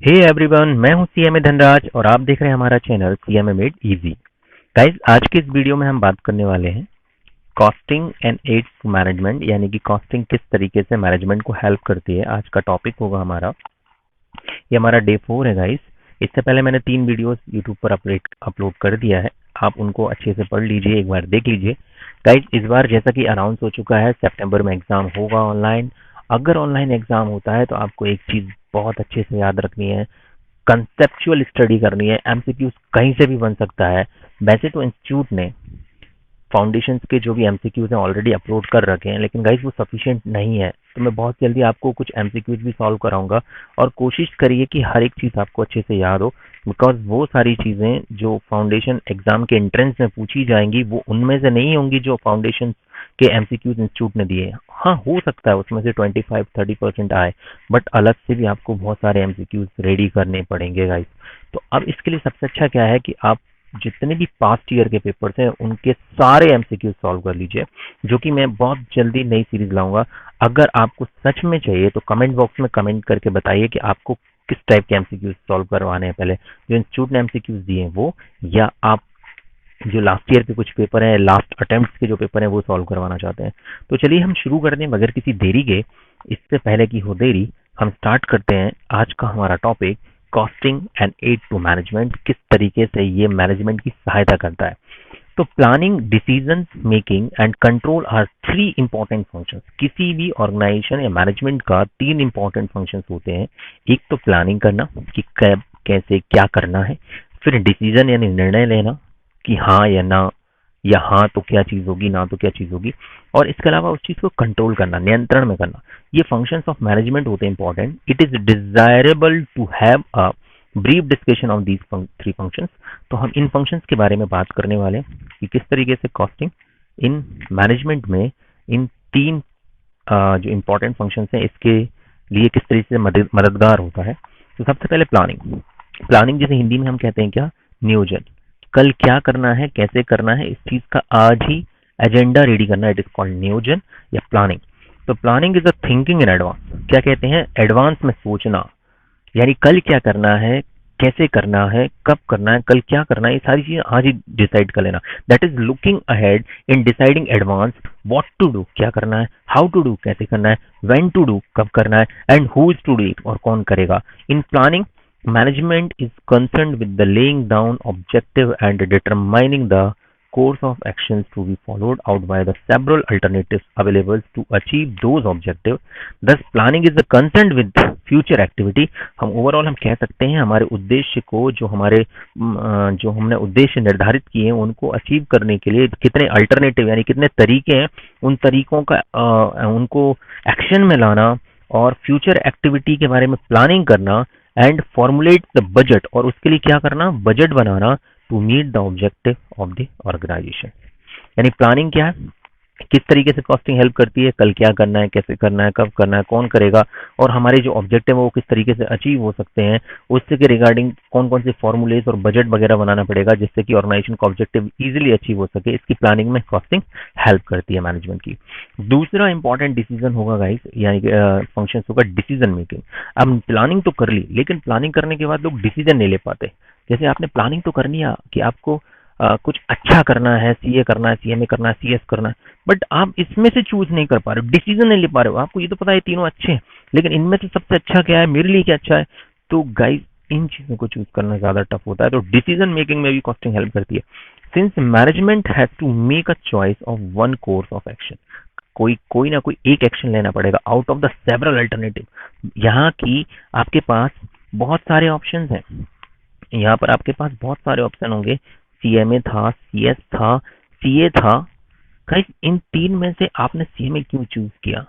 Hey everyone, मैं हूं CMA Dhanraj और आप देख रहे हैं हमारा channel CMA made easy. Guys, आज के इस वीडियो में हम बात करने वाले हैं costing and aids to management, यानी कि कॉस्टिंग किस तरीके से मैनेजमेंट को हेल्प करती है। आज का टॉपिक होगा हमारा, ये हमारा डे 4 है गाइस। इससे पहले मैंने 3 वीडियोस यूट्यूब पर अपलोड कर दिया है, आप उनको अच्छे से पढ़ लीजिए, एक बार देख लीजिए। गाइस, इस बार जैसा कि अनाउंस हो चुका है, सितंबर में एग्जाम होगा ऑनलाइन। अगर ऑनलाइन एग्जाम होता है तो आपको एक चीज बहुत अच्छे से याद रखनी है, कंसेप्चुअल स्टडी करनी है। एमसीक्यूज कहीं से भी बन सकता है। वैसे तो इंस्टीट्यूट ने फाउंडेशन के जो भी एमसीक्यूज हैं ऑलरेडी अपलोड कर रखे हैं, लेकिन गाइस वो सफिशिएंट नहीं है। तो मैं बहुत जल्दी आपको कुछ एमसीक्यूज भी सॉल्व कराऊंगा और कोशिश करिए कि हर एक चीज आपको अच्छे से याद हो, बिकॉज वो सारी चीजें जो फाउंडेशन एग्जाम के एंट्रेंस में पूछी जाएंगी वो उनमें से नहीं होंगी जो फाउंडेशन के एमसीक्यूज इंस्टीट्यूट ने दिए हैं। हाँ, हो सकता है उसमें से 25-30% आए, बट अलग से भी आपको बहुत सारे एमसीक्यूज रेडी करने पड़ेंगे गाइस। तो अब इसके लिए सबसे अच्छा क्या है कि आप जितने भी पास्ट ईयर के पेपर्स हैं उनके सारे एमसीक्यू सॉल्व कर लीजिए, जो कि मैं बहुत जल्दी नई सीरीज लाऊंगा। अगर आपको सच में चाहिए तो कमेंट बॉक्स में कमेंट करके बताइए कि आपको किस टाइप के एमसीक्यूज सॉल्व करवाने हैं, पहले जो इंस्टीट्यूट ने एमसीक्यूज दिए हैं वो, या आप जो लास्ट ईयर के कुछ पेपर हैं, लास्ट अटेम्प्ट के जो पेपर हैं वो सॉल्व करवाना चाहते हैं। तो चलिए हम शुरू करते हैं बगैर किसी देरी के। इससे पहले की हो देरी, हम स्टार्ट करते हैं आज का हमारा topic, costing and aid to management, किस तरीके से ये मैनेजमेंट की सहायता करता है। तो planning, decision making and control are 3 important functions. किसी भी ऑर्गेनाइजेशन या मैनेजमेंट का 3 इंपॉर्टेंट फंक्शंस होते हैं। एक तो प्लानिंग करना कि कब कैसे क्या करना है, फिर डिसीजन यानी निर्णय लेना कि हाँ या ना, या हाँ तो क्या चीज होगी, ना तो क्या चीज होगी, और इसके अलावा उस चीज को कंट्रोल करना, नियंत्रण में करना। ये फंक्शंस ऑफ मैनेजमेंट होते हैं important. It is desirable to have a brief discussion of these 3 functions. तो हम इन फंक्शंस के बारे में बात करने वाले हैं कि किस तरीके से कॉस्टिंग इन मैनेजमेंट में इन 3 जो इंपॉर्टेंट फंक्शंस हैं इसके लिए किस तरीके से मददगार होता है। तो सबसे पहले प्लानिंग। प्लानिंग जैसे हिंदी में हम कहते हैं क्या, नियोजन। कल क्या करना है, कैसे करना है, इस चीज का आज ही एजेंडा रेडी करना, इट इज कॉल्ड नियोजन या प्लानिंग। तो planning is a thinking in advance. क्या कहते हैं, एडवांस में सोचना, यानी कल क्या करना है, कैसे करना है, कब करना है, कल क्या करना है, ये सारी चीजें आज ही डिसाइड कर लेना। That is looking ahead in deciding advance what to do, क्या करना है, हाउ टू डू, कैसे करना है, व्हेन टू डू, कब करना है, and who is to do it, और कौन करेगा। In planning, management is concerned with the laying down objective and determining the course of actions to be followed out by the several alternatives available to achieve those objectives. Thus, planning is concerned with future activity. हम overall हम कह सकते हैं हमारे उद्देश्य को, जो हमने उद्देश्य निर्धारित किए हैं उनको अचीव करने के लिए कितने अल्टरनेटिव यानी कितने तरीके हैं, उन तरीकों का उनको एक्शन में लाना और फ्यूचर एक्टिविटी के बारे में प्लानिंग करना, एंड फॉर्मुलेट द बजट, और उसके लिए क्या करना, बजट बनाना, to meet the objective of the organisation. यानी प्लानिंग क्या है, किस तरीके से कॉस्टिंग हेल्प करती है, कल क्या करना है, कैसे करना है, कब करना है, कौन करेगा, और हमारे जो ऑब्जेक्टिव है वो किस तरीके से अचीव हो सकते हैं, उससे के रिगार्डिंग कौन कौन से फॉर्मूलेज और बजट वगैरह बनाना पड़ेगा जिससे कि ऑर्गेनाइजेशन का ऑब्जेक्टिव इजीली अचीव हो सके। इसकी प्लानिंग में कॉस्टिंग हेल्प करती है मैनेजमेंट की। दूसरा इंपॉर्टेंट डिसीजन होगा गाइस, यानी फंक्शन होगा डिसीजन मेकिंग। अब प्लानिंग तो कर ली, लेकिन प्लानिंग करने के बाद लोग डिसीजन नहीं ले पाते। जैसे आपने प्लानिंग तो करनी है कि आपको कुछ अच्छा करना है, सीए करना है, सीएमए करना है, सीएस करना है, बट आप इसमें से चूज नहीं कर पा रहे हो, डिसीजन नहीं ले पा रहे हो। आपको ये तो पता है तीनों अच्छे हैं, लेकिन इनमें से सबसे अच्छा क्या है, मेरे लिए क्या अच्छा है। तो गाइस, इन चीजों को चूज करना ज्यादा टफ होता है। तो डिसीजन मेकिंग में भी कॉस्टिंग हेल्प करती है। Since management has to make a choice of one course of action, कोई ना कोई एक एक्शन लेना पड़ेगा out of the several alternative. यहाँ की आपके पास बहुत सारे ऑप्शन हैं, यहाँ पर आपके पास बहुत सारे ऑप्शन होंगे। सीएमए था, सीएस था, सीए था। गाइस, इन 3 में से आपने सीएमए क्यों चूज किया,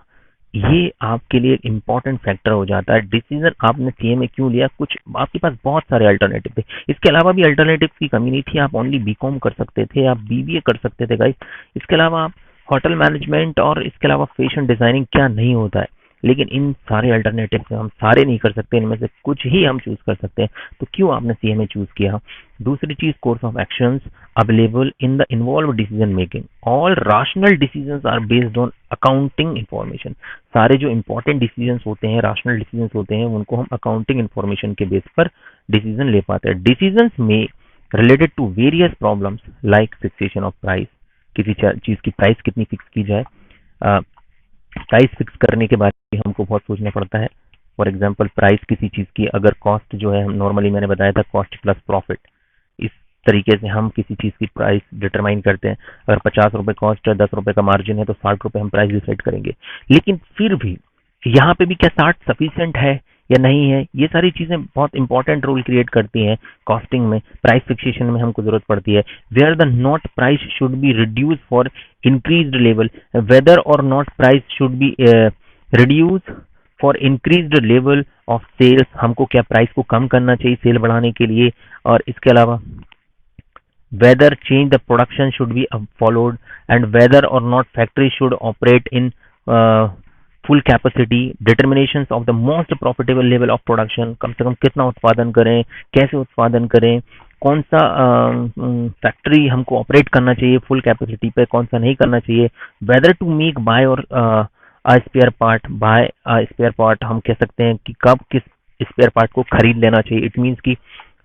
ये आपके लिए एक इंपॉर्टेंट फैक्टर हो जाता है। डिसीजन आपने सीएमए क्यों लिया, कुछ आपके पास बहुत सारे अल्टरनेटिव थे। इसके अलावा भी अल्टरनेटिव की कमी नहीं थी, आप ओनली बीकॉम कर सकते थे, आप बीबीए कर सकते थे गाइस। इसके अलावा आप होटल मैनेजमेंट और इसके अलावा फैशन डिजाइनिंग क्या नहीं होता है, लेकिन इन सारे अल्टरनेटिव से हम सारे नहीं कर सकते, इनमें से कुछ ही हम चूज कर सकते हैं। तो क्यों आपने सीएमए चूज किया? दूसरी चीज, course of actions available in the involve decision making, all rational decisions are based on accounting information. सारे जो इंपॉर्टेंट डिसीजंस होते हैं, रैशनल डिसीजंस होते हैं, उनको हम अकाउंटिंग इंफॉर्मेशन के बेस पर डिसीजन ले पाते हैं। डिसीजंस में related to various problems like fixation of price, किसी चीज की प्राइस कितनी फिक्स की जाए। प्राइस फिक्स करने के बाद भी हमको बहुत सोचना पड़ता है। फॉर एग्जांपल, प्राइस किसी चीज की अगर कॉस्ट जो है, हम नॉर्मली मैंने बताया था कॉस्ट प्लस प्रॉफिट, इस तरीके से हम किसी चीज की प्राइस डिटरमाइन करते हैं। अगर 50 रुपए कॉस्ट है, 10 रुपए का मार्जिन है, तो 60 रुपए हम प्राइस डिसाइड करेंगे। लेकिन फिर भी यहाँ पे भी क्या 60 सफिशिएंट है या नहीं है, ये सारी चीजें बहुत इंपॉर्टेंट रोल क्रिएट करती हैं कॉस्टिंग में। प्राइस फिक्सेशन में हमको जरूरत पड़ती है। Where the not price should be reduce for increased level, whether और not price should be reduce for increased level of sales, हमको क्या प्राइस को कम करना चाहिए सेल बढ़ाने के लिए। और इसके अलावा whether change the production should be followed, and whether or not factory should operate in full capacity, determinations of the most profitable level of production, कम से कम कितना उत्पादन करें, कैसे उत्पादन करें, कौन सा फैक्ट्री हमको ऑपरेट करना चाहिए फुल कैपेसिटी पे, कौन सा नहीं करना चाहिए। Whether to make buy or spare part, buy spare part हम कह सकते हैं कि कब किस स्पेयर पार्ट को खरीद लेना चाहिए। इट मीन्स कि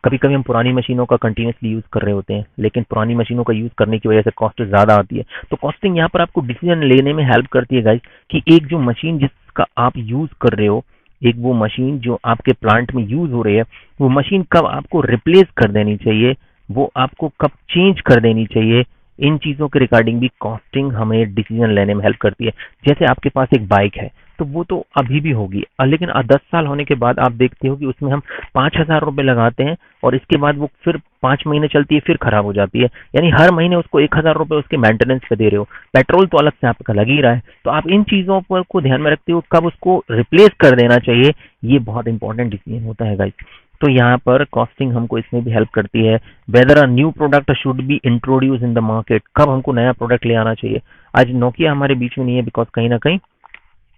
कभी कभी हम पुरानी मशीनों का कंटिन्यूसली यूज कर रहे होते हैं, लेकिन पुरानी मशीनों का यूज करने की वजह से कॉस्ट ज्यादा आती है। तो कॉस्टिंग यहाँ पर आपको डिसीजन लेने में हेल्प करती है गाइस, कि एक जो मशीन जिसका आप यूज कर रहे हो, एक वो मशीन जो आपके प्लांट में यूज हो रही है, वो मशीन कब आपको रिप्लेस कर देनी चाहिए, वो आपको कब चेंज कर देनी चाहिए। इन चीजों के रिगार्डिंग भी कॉस्टिंग हमें डिसीजन लेने में हेल्प करती है। जैसे आपके पास एक बाइक है, तो वो तो अभी भी होगी, लेकिन 10 साल होने के बाद आप देखते हो कि उसमें हम 5,000 रुपए लगाते हैं और इसके बाद वो फिर 5 महीने चलती है, फिर खराब हो जाती है। यानी हर महीने उसको 1,000 रुपए उसके मेंटेनेंस पे दे रहे हो। पेट्रोल तो अलग से आपका लग ही रहा है। तो आप इन चीजों पर को ध्यान में रखते हो कब उसको रिप्लेस कर देना चाहिए, ये बहुत इंपॉर्टेंट डिसीजन होता है गाइस। तो यहाँ पर कॉस्टिंग हमको इसमें भी हेल्प करती है। Weather a new product should be introduce in the market, कब हमको नया प्रोडक्ट ले आना चाहिए। आज नोकिया हमारे बीच में नहीं है, बिकॉज कहीं ना कहीं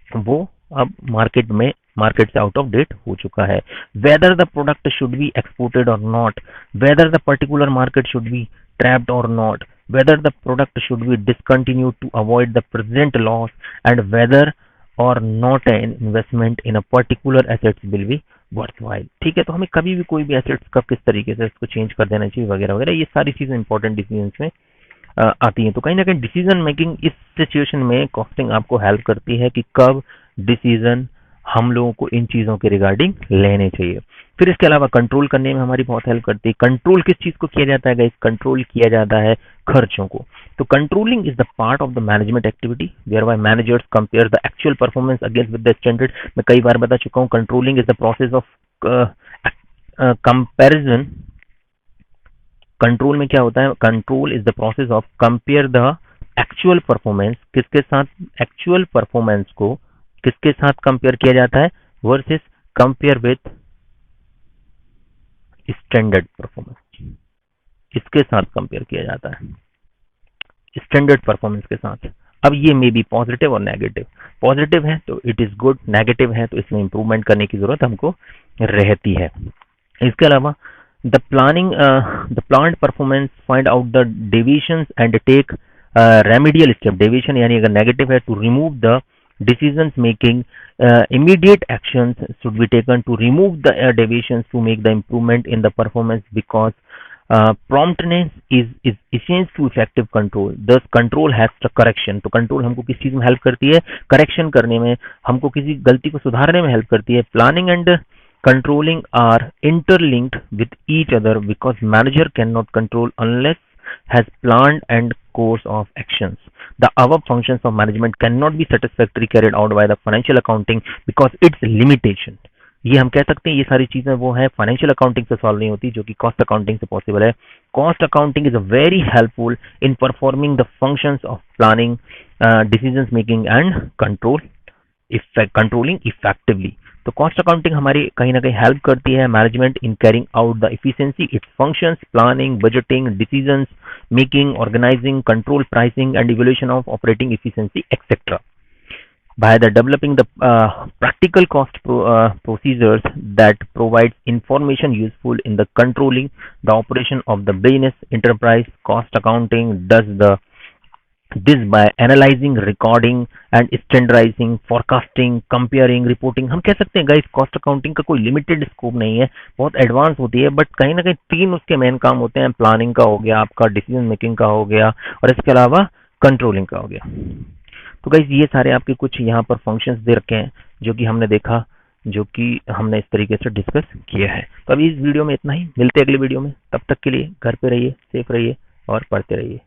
वो अब मार्केट से आउट ऑफ डेट हो चुका है। Whether the product should be exported और not, whether the particular market should be trapped और not, whether the product should be discontinued to avoid the present loss, and whether और not an investment in a particular assets will be worthwhile. ठीक है, तो हमें कभी भी कोई भी एसेट्स का किस तरीके से इसको चेंज कर देना चाहिए वगैरह वगैरह, ये सारी चीजें इंपॉर्टेंट डिसीजन में आती हैं। तो कहीं ना कहीं डिसीजन मेकिंग इस सिचुएशन में कॉस्टिंग आपको हेल्प करती है कि कब डिसीजन हम लोगों को इन चीजों के रिगार्डिंग लेने चाहिए। फिर इसके अलावा कंट्रोल करने में हमारी बहुत हेल्प करती है। कंट्रोल किस चीज को किया जाता है गाइस? कंट्रोल किया जाता है खर्चों को। तो controlling is the part of the management activity whereby managers compare the actual performance against with the standard. मैं कई बार बता चुका हूँ, controlling is the process of comparison. Control में क्या होता है? Control is the process of compare the actual performance, किसके साथ? एक्चुअल परफॉर्मेंस को किसके साथ कंपेयर किया जाता है? Versus compare with standard performance, इसके साथ कंपेयर किया जाता है स्टैंडर्ड परफॉर्मेंस के साथ। अब ये मे बी पॉजिटिव और नेगेटिव। पॉजिटिव है तो इट इज गुड, नेगेटिव है तो इसमें इंप्रूवमेंट करने की जरूरत हमको रहती है। इसके अलावा the planning the plant performance find out the deviations and take remedial step। deviation यानी अगर negative है to remove the decisions making, immediate actions should be taken to remove the deviations to make the improvement in the performance, because promptness is essential to effective control, thus control has the correction। तो control हमको किस चीज में help करती है? Correction करने में, हमको किसी गलती को सुधारने में हेल्प करती है। Planning and controlling are interlinked with each other because manager cannot control unless has planned and course of actions। The above functions of management cannot be satisfactorily carried out by the financial accounting because its limitation। ये हम कह सकते हैं ये सारी चीजें वो है फाइनेंशियल अकाउंटिंग से सॉल्व नहीं होती, जो कि कॉस्ट अकाउंटिंग से पॉसिबल है। Cost accounting is very helpful in performing the functions of planning, decision making and controlling effectively. तो कॉस्ट अकाउंटिंग हमारी कहीं ना कहीं हेल्प करती है management in carrying out the efficiency its functions, planning, budgeting, decisions making, organising, control, pricing and evaluation of operating efficiency etcetera. by the developing the practical cost procedures that provides information useful in the controlling the operation of the business enterprise. Cost accounting does the this by analyzing, recording and standardizing, forecasting, comparing, reporting. हम कह सकते हैं guys cost accounting का कोई limited scope नहीं है, बहुत advance होती है, बट कहीं ना कहीं तीन उसके मेन काम होते हैं। प्लानिंग का हो गया, आपका डिसीजन मेकिंग का हो गया, और इसके अलावा कंट्रोलिंग का हो गया। तो गाइस ये सारे आपके कुछ यहाँ पर फंक्शंस दे रखे हैं जो कि हमने देखा, जो कि हमने इस तरीके से डिस्कस किया है। तो अभी इस वीडियो में इतना ही, मिलते हैं अगले वीडियो में। तब तक के लिए घर पे रहिए, सेफ रहिए और पढ़ते रहिए।